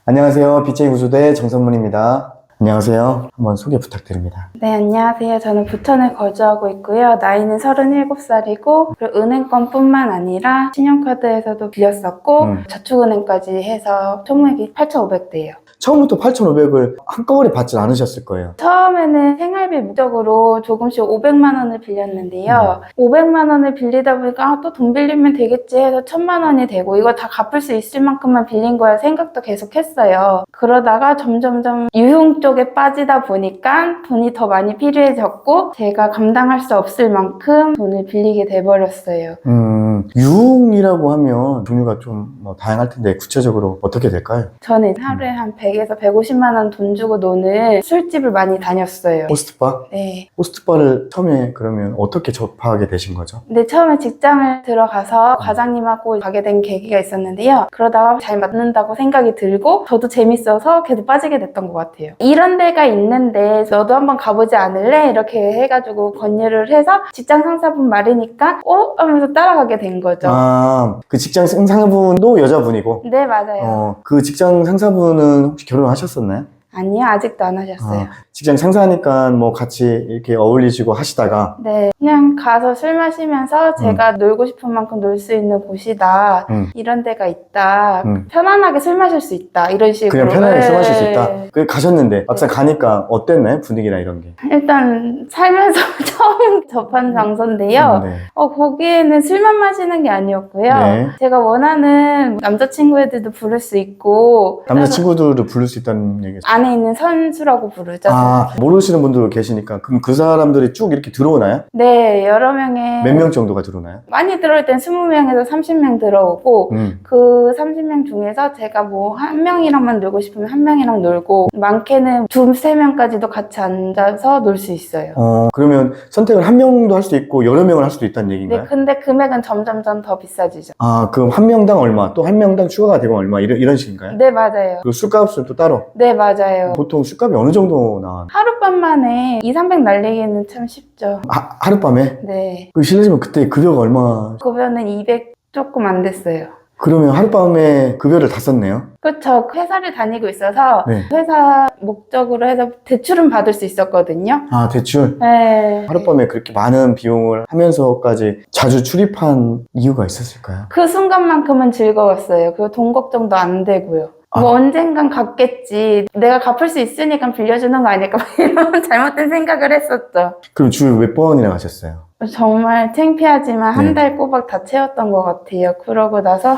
안녕하세요. BJ 구조대 정선문입니다. 안녕하세요. 한번 소개 부탁드립니다. 네, 안녕하세요. 저는 부천에 거주하고 있고요. 나이는 37살이고, 그리고 은행권뿐만 아니라 신용카드에서도 빌렸었고, 저축은행까지 해서 총액이 8,500대예요. 처음부터 8,500을 한꺼번에 받진 않으셨을 거예요. 처음에는 생활비 목적으로 조금씩 500만 원을 빌렸는데요. 500만 원을 빌리다 보니까 또 돈 빌리면 되겠지 해서 1,000만 원이 되고 이거 다 갚을 수 있을 만큼만 빌린 거야 생각도 계속 했어요. 그러다가 점점점 유흥 쪽에 빠지다 보니까 돈이 더 많이 필요해졌고 제가 감당할 수 없을 만큼 돈을 빌리게 돼버렸어요. 유흥이라고 하면 종류가 좀 다양할 텐데 구체적으로 어떻게 될까요? 저는 하루에 한 100에서 150만 원 돈 주고 노는 술집을 많이 다녔어요. 호스트바? 네. 호스트바를 처음에 그러면 어떻게 접하게 되신 거죠? 근데 처음에 직장을 들어가서 과장님하고 가게 된 계기가 있었는데요. 그러다가 잘 맞는다고 생각이 들고 저도 재밌어서 계속 빠지게 됐던 것 같아요. 이런 데가 있는데 너도 한번 가보지 않을래? 이렇게 해가지고 권유를 해서 직장 상사분 말이니까 하면서 따라가게 된 거죠. 아, 그 직장 상사분도 여자분이고? 네, 맞아요. 그 직장 상사분은 혹시 결혼하셨었나요? 아니요, 아직도 안 하셨어요. 직장 상사니까 같이 이렇게 어울리시고 하시다가 네, 그냥 가서 술 마시면서 제가 놀고 싶은 만큼 놀 수 있는 곳이다. 이런 데가 있다. 편안하게 술 마실 수 있다. 이런 식으로. 그냥 편하게 술 마실 수 있다. 그래 가셨는데 막상 가니까 어땠나요? 분위기나 이런 게. 일단 살면서 처음 접한 장소인데요. 네. 거기에는 술만 마시는 게 아니었고요. 네. 제가 원하는 남자친구 애들도 부를 수 있고 남자친구들을 부를 수 있다는 얘기죠. 안에 있는 선수라고 부르죠. 모르시는 분들 계시니까 그럼 그 사람들이 쭉 이렇게 들어오나요? 네, 여러 명의 몇 명 정도가 들어오나요? 많이 들어올 땐 20명에서 30명 들어오고 그 30명 중에서 제가 한 명이랑만 놀고 싶으면 한 명이랑 놀고 많게는 2-3명까지도 같이 앉아서 놀 수 있어요. 그러면 선택을 한 명도 할 수 있고 여러 명을 할 수도 있다는 얘기인가요? 네, 근데 금액은 점점점 더 비싸지죠. 그럼 한 명당 얼마, 또 한 명당 추가가 되고 얼마 이런 식인가요? 네, 맞아요. 그 술값은 또 따로? 네, 맞아요. 보통 술값이 어느 정도 나와요? 하룻밤만에 200-300 날리기는 참 쉽죠. 하룻밤에? 네. 실례지만 그때 급여가 얼마? 급여는 200 조금 안 됐어요. 그러면 하룻밤에 급여를 다 썼네요? 그렇죠. 회사를 다니고 있어서 네. 회사 목적으로 해서 대출은 받을 수 있었거든요. 대출? 네. 하룻밤에 그렇게 많은 비용을 하면서까지 자주 출입한 이유가 있었을까요? 그 순간만큼은 즐거웠어요. 그리고 돈 걱정도 안 되고요. 언젠간 갚겠지. 내가 갚을 수 있으니까 빌려주는 거 아닐까 이런 잘못된 생각을 했었죠. 그럼 주 몇 번이나 가셨어요? 정말 창피하지만 한 달 꼬박 다 채웠던 것 같아요. 그러고 나서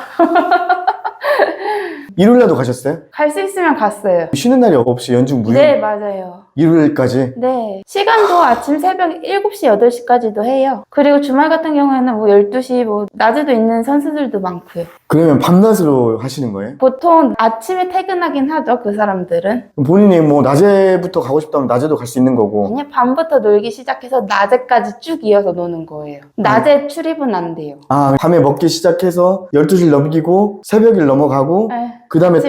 일요일날도 가셨어요? 갈 수 있으면 갔어요. 쉬는 날이 없이 연중 무휴? 네, 맞아요. 일요일까지? 네. 시간도 아침 새벽 7시, 8시까지도 해요. 그리고 주말 같은 경우에는 12시, 낮에도 있는 선수들도 많고요. 그러면 밤낮으로 하시는 거예요? 보통 아침에 퇴근하긴 하죠, 그 사람들은. 본인이 낮에부터 가고 싶다면 낮에도 갈 수 있는 거고. 그냥 밤부터 놀기 시작해서 낮에까지 쭉 이어서 노는 거예요. 낮에 출입은 안 돼요. 밤에 먹기 시작해서 12시를 넘기고 새벽을 넘어가고 네. 그 다음에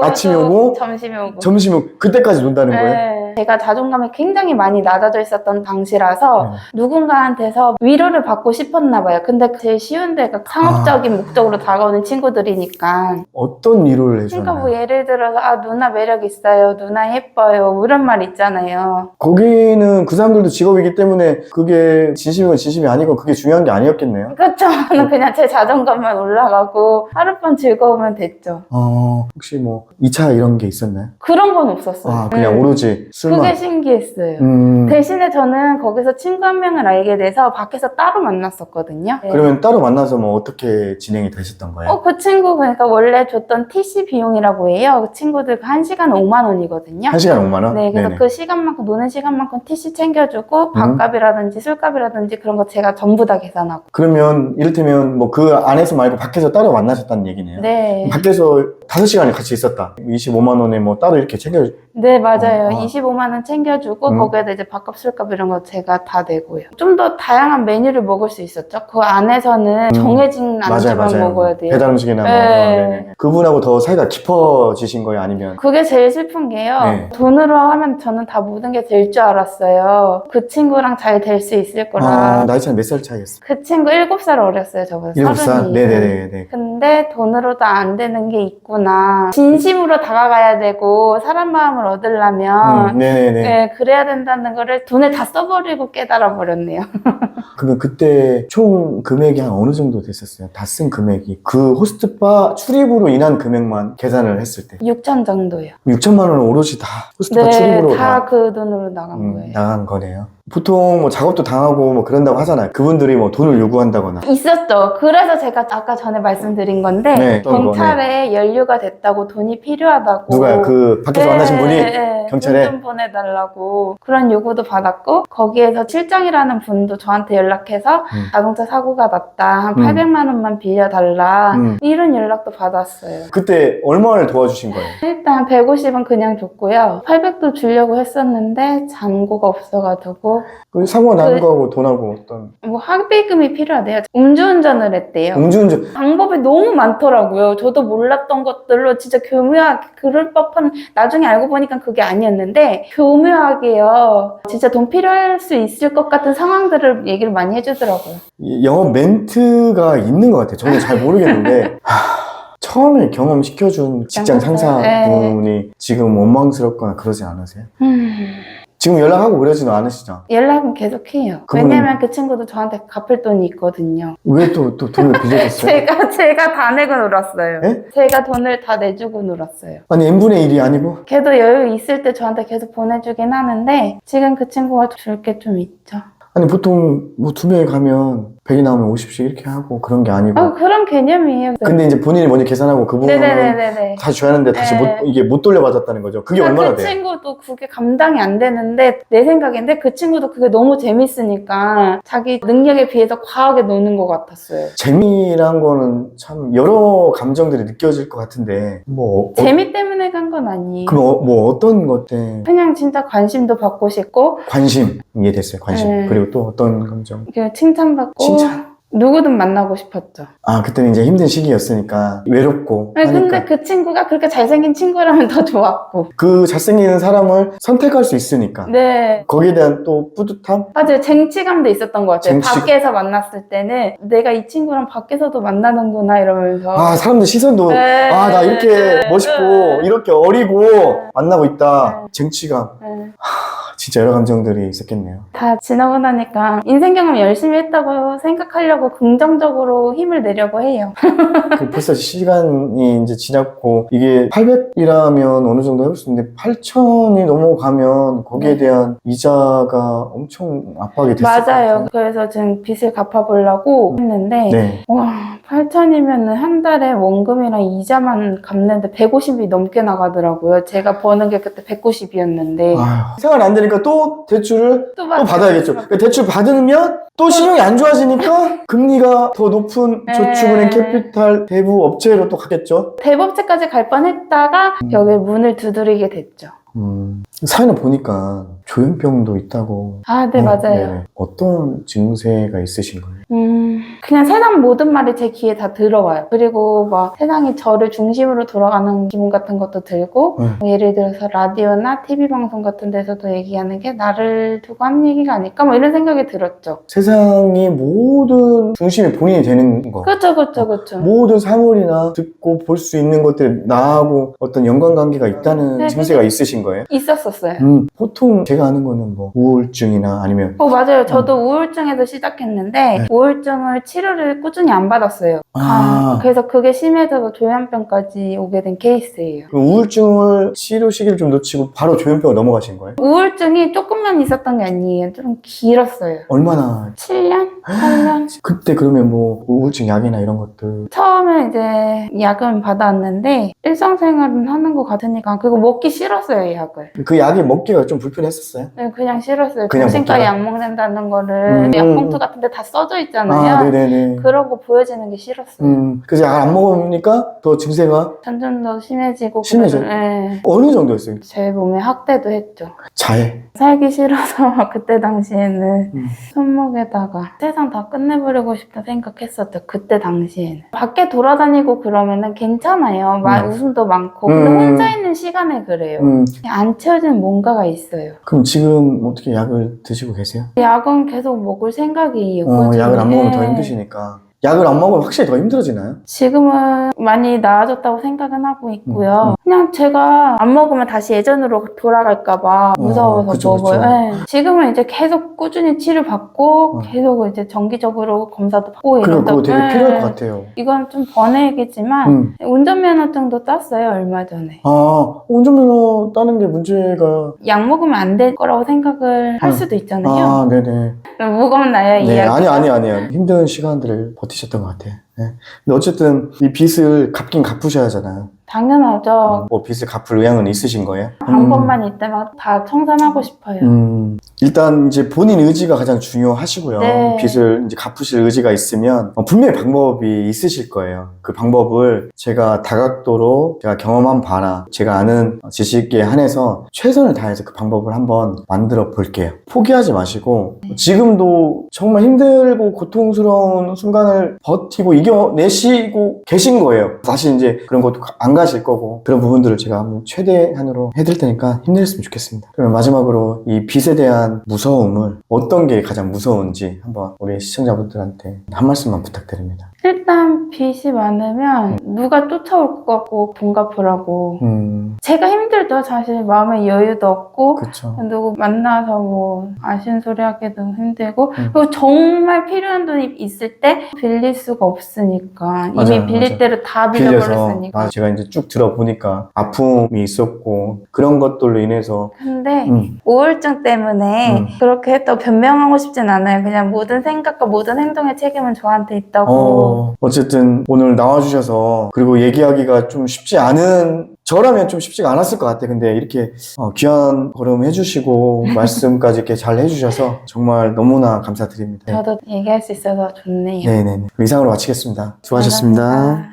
아침에 오고 점심에 오고 점심에 오고 그때까지 논다는 거예요? 네. 제가 자존감이 굉장히 많이 낮아져 있었던 당시라서 누군가한테서 위로를 받고 싶었나 봐요. 근데 제일 쉬운 데가 상업적인 목적으로 다가오는 친구들이니까. 어떤 위로를 해주나요? 그러니까 예를 들어서 누나 매력 있어요. 누나 예뻐요. 이런 말 있잖아요. 거기는 그 사람들도 직업이기 때문에 그게 진심이건 진심이 아니건 그게 중요한 게 아니었겠네요? 그렇죠. 저는 그냥 제 자존감만 올라가고 하룻밤 즐거우면 됐죠. 혹시 2차 이런 게 있었나요? 그런 건 없었어요. 그냥 오로지 술만? 그게 신기했어요. 대신에 저는 거기서 친구 한 명을 알게 돼서 밖에서 따로 만났었거든요. 그러면 따로 만나서 어떻게 진행이 되셨던 거예요? 그 친구 그러니까 원래 줬던 TC 비용이라고 해요. 그 친구들 1시간 5만 원이거든요. 1시간 5만 원? 네, 그래서 네네. 그 시간만큼 노는 시간만큼 TC 챙겨주고 밥값이라든지 술값이라든지 그런 거 제가 전부 다 계산하고. 그러면 이를테면 그 안에서 말고 밖에서 따로 만나셨다는 얘기네요? 네. 밖에서 5시간이 같이 있었다. 25만 원에 따로 이렇게 네, 맞아요. 25만 원 챙겨주고 거기에다 이제 밥값, 술값 이런 거 제가 다 내고요. 좀 더 다양한 메뉴를 먹을 수 있었죠. 그 안에서는 정해진 안주만 먹어야 돼요. 음식이나 뭐, 네. 네네. 그분하고 더 사이가 깊어지신 거예요? 아니면? 그게 제일 슬픈 게요. 네. 돈으로 하면 저는 다 모든 게 될 줄 알았어요. 그 친구랑 잘 될 수 있을 거라. 나이 차이 몇 살 차이였어요? 그 친구 7살 어렸어요, 저보다. 7살? 32. 네네네. 근데 돈으로도 안 되는 게 있구나. 진심으로 다가가야 되고 사람 마음을 얻으려면 네네네. 네, 그래야 된다는 거를 돈을 다 써버리고 깨달아 버렸네요. 그러면 그때 총 금액이 한 어느 정도 됐었어요? 다 쓴 금액이. 그 호스트바 출입으로 인한 금액만 계산을 했을 때. 6천 정도요. 6천만 원을 오롯이 다 호스트바 네, 출입으로 다 그 돈으로 나간 거예요. 나간 거네요. 보통 뭐 작업도 당하고 뭐 그런다고 하잖아요. 그분들이 뭐 돈을 요구한다거나. 있었죠. 그래서 제가 아까 전에 말씀드린 건데 네, 어떤 거, 경찰에 연루가 됐다고 돈이 필요하다고. 누가요? 그 밖에서 만나신 분이? 경찰에? 돈 좀 보내달라고 그런 요구도 받았고 거기에서 실장이라는 분도 저한테 연락해서 자동차 사고가 났다. 한 800만 원만 빌려달라. 이런 연락도 받았어요. 그때 얼마를 도와주신 거예요? 일단 150은 그냥 줬고요. 800도 주려고 했었는데 잔고가 없어가지고 그 사고가 나는 거하고 돈하고 어떤 뭐 합의금이 필요하대요. 음주운전을 했대요. 음주운전. 방법이 너무 많더라고요. 저도 몰랐던 것들로 진짜 교묘하게 그럴 법한 나중에 알고 보니까 그게 아니었는데 교묘하게요. 진짜 돈 필요할 수 있을 것 같은 상황들을 얘기를 많이 해주더라고요. 이 영업 멘트가 있는 것 같아요. 저는 잘 모르겠는데 처음에 경험시켜준 직장 상사분이 지금 원망스럽거나 그러지 않으세요? 지금 연락하고 그러지는 않으시죠? 연락은 계속 해요. 그분은- 왜냐면 그 친구도 저한테 갚을 돈이 있거든요. 왜 또 돈을 빌려줬어요? 제가 다 내고 놀았어요. 예? 제가 돈을 다 내주고 놀았어요. 아니 n분의 1이 아니고? 걔도 여유 있을 때 저한테 계속 보내주긴 하는데 지금 그 친구가 줄 게 좀 있죠. 아니 보통 뭐 2명이 가면 100이 나오면 50씩 이렇게 하고 그런 게 아니고 그런 개념이에요. 근데 이제 본인이 먼저 계산하고 그분은 네네네네. 다시 줘야 하는데 다시 네. 이게 못 돌려받았다는 거죠. 그게 얼마나 그 돼요? 친구도 그게 감당이 안 되는데 내 생각인데 그 친구도 그게 너무 재밌으니까 자기 능력에 비해서 과하게 노는 것 같았어요. 재미란 거는 참 여러 감정들이 느껴질 것 같은데 뭐 재미 때문에 간 건 아니에요. 그럼 뭐 어떤 것 때문에 그냥 진짜 관심도 받고 싶고 관심 이해됐어요. 관심. 네. 그리고 또 어떤 감정? 그 칭찬받고 칭찬. 누구든 만나고 싶었죠. 아 그때는 이제 힘든 시기였으니까 외롭고 아니, 근데 하니까 그 친구가 그렇게 잘생긴 친구라면 더 좋았고. 그 잘생긴 사람을 선택할 수 있으니까 네. 거기에 대한 또 뿌듯함? 맞아요. 쟁취감도 있었던 것 같아요. 쟁취- 밖에서 만났을 때는 내가 이 친구랑 밖에서도 만나는구나 이러면서. 아 사람들 시선도 네. 아 나 이렇게 네. 멋있고 네. 이렇게 어리고 만나고 있다. 쟁취감. 네. 진짜 여러 감정들이 있었겠네요. 다 지나고 나니까 인생 경험 열심히 했다고 생각하려고 긍정적으로 힘을 내려고 해요. 그 벌써 시간이 이제 지났고 이게 800이라면 어느 정도 해볼 수 있는데 8,000이 넘어가면 거기에 네. 대한 이자가 엄청 압박이 됐을 것 맞아요. 같아요. 그래서 지금 빚을 갚아보려고 했는데 네. 와 8천이면 한 달에 원금이랑 이자만 갚는데 150이 넘게 나가더라고요. 제가 버는 게 그때 190이었는데 아휴, 생활 안 되니까 또 대출을 또 또 받아야겠죠. 그러니까 대출 받으면 또 신용이 안 좋아지니까 금리가 더 높은 네. 저축은행 캐피탈 대부 업체로 또 가겠죠. 대법제까지 갈 뻔했다가 여기 문을 두드리게 됐죠. 사연을 보니까 조현병도 있다고. 아, 네, 맞아요. 네네. 어떤 증세가 있으신 거예요? 그냥 세상 모든 말이 제 귀에 다 들어와요. 그리고 막 세상이 저를 중심으로 돌아가는 기분 같은 것도 들고, 네. 뭐 예를 들어서 라디오나 TV 방송 같은 데서도 얘기하는 게 나를 두고 한 얘기가 아닐까? 뭐 이런 생각이 들었죠. 세상의 모든 중심이 본인이 되는 거. 그렇죠, 그렇죠, 그렇죠. 모든 사물이나 듣고 볼 수 있는 것들이 나하고 어떤 연관관계가 있다는 네, 증세가 있으신 거예요? 있었었어요. 보통 제가 아는 거는 뭐 우울증이나 아니면 맞아요. 저도 우울증에서 시작했는데 우울증을 치료를 꾸준히 안 받았어요. 그래서 그게 심해져서 조현병까지 오게 된 케이스예요. 그 우울증을 치료 시기를 좀 놓치고 바로 조현병으로 넘어가신 거예요? 우울증이 조금만 있었던 게 아니에요. 좀 길었어요. 얼마나 7년? 8년? 그때 그러면 뭐 우울증 약이나 이런 것들 처음에 이제 약은 받았는데 일상생활은 하는 것 같으니까 그거 먹기 싫었어요, 약을. 그 약이 먹기가 좀 불편했어요? 싫으셨어요? 네, 그냥 싫었어요. 그냥 정신과 먹다가? 약 먹는다는 거를 약봉투 같은 데 다 써져 있잖아요. 아, 네네네. 그러고 보여지는 게 싫었어요. 그래서 약 안 먹으니까 더 증세가 점점 더 심해지고. 심해져요? 네. 어느 정도였어요? 제 몸에 학대도 했죠. 자해. 살기 싫어서 그때 당시에는 음. 손목에다가 세상 다 끝내버리고 싶다 생각했었죠. 그때 당시에는. 밖에 돌아다니고 그러면은 괜찮아요. 웃음도 많고. 근데 혼자 있는 시간에 그래요. 안 채워진 뭔가가 있어요. 그럼 지금 어떻게 약을 드시고 계세요? 약은 계속 먹을 생각이었거든요. 약을 안 먹으면 더 네. 힘드시니까. 약을 안 먹으면 확실히 더 힘들어지나요? 지금은 많이 나아졌다고 생각은 하고 있고요. 그냥 제가 안 먹으면 다시 예전으로 돌아갈까봐 무서워서 그쵸, 먹어요. 그쵸. 네. 지금은 이제 계속 꾸준히 치료받고 계속 이제 정기적으로 검사도 받고 그리고 그거 이러다 되게 필요할 것 같아요. 이건 좀 번외얘기지만 운전면허증도 땄어요, 얼마 전에. 운전면허 따는 게 문제가. 약 먹으면 안 될 거라고 생각을 할 수도 있잖아요. 네네. 무겁나요, 이 네, 이야기? 아니에요. 힘든 시간들을 버티셨던 것 같아요. 네. 근데 어쨌든 이 빚을 갚긴 갚으셔야 하잖아요. 당연하죠. 뭐 빚을 갚을 의향은 있으신 거예요? 한 번만 있다면 다 청산하고 싶어요. 일단 이제 본인 의지가 가장 중요하시고요. 네. 빚을 이제 갚으실 의지가 있으면 분명히 방법이 있으실 거예요. 그 방법을 제가 다각도로 제가 경험한 바나 제가 아는 지식에 한해서 최선을 다해서 그 방법을 한번 만들어 볼게요. 포기하지 마시고 지금도 정말 힘들고 고통스러운 순간을 버티고 이겨내시고 계신 거예요. 사실 이제 그런 것도 안 가실 거고 그런 부분들을 제가 한번 최대한으로 해드릴 테니까 힘내셨으면 좋겠습니다. 그럼 마지막으로 이 빚에 대한 무서움을 어떤 게 가장 무서운지 한번 우리 시청자분들한테 한 말씀만 부탁드립니다. 일단 빚이 많으면 누가 쫓아올 것 같고 돈 갚으라고. 제가 힘들죠. 사실 마음에 여유도 없고 그쵸. 누구 만나서 뭐 아쉬운 소리 하기도 힘들고 그리고 정말 필요한 돈이 있을 때 빌릴 수가 없으니까 이미 맞아요, 빌릴 맞아요. 대로 다 빌려버렸으니까. 제가 이제 쭉 들어보니까 아픔이 있었고 그런 것들로 인해서 근데 우울증 때문에 그렇게 했다고 변명하고 싶진 않아요. 그냥 모든 생각과 모든 행동의 책임은 저한테 있다고. 어쨌든 오늘 나와주셔서 그리고 얘기하기가 좀 쉽지 않은 저라면 좀 쉽지가 않았을 것 같아요. 근데 이렇게 귀한 걸음 해주시고 말씀까지 이렇게 잘 해주셔서 정말 너무나 감사드립니다. 저도 얘기할 수 있어서 좋네요. 네네네. 이상으로 마치겠습니다. 수고하셨습니다. 감사합니다.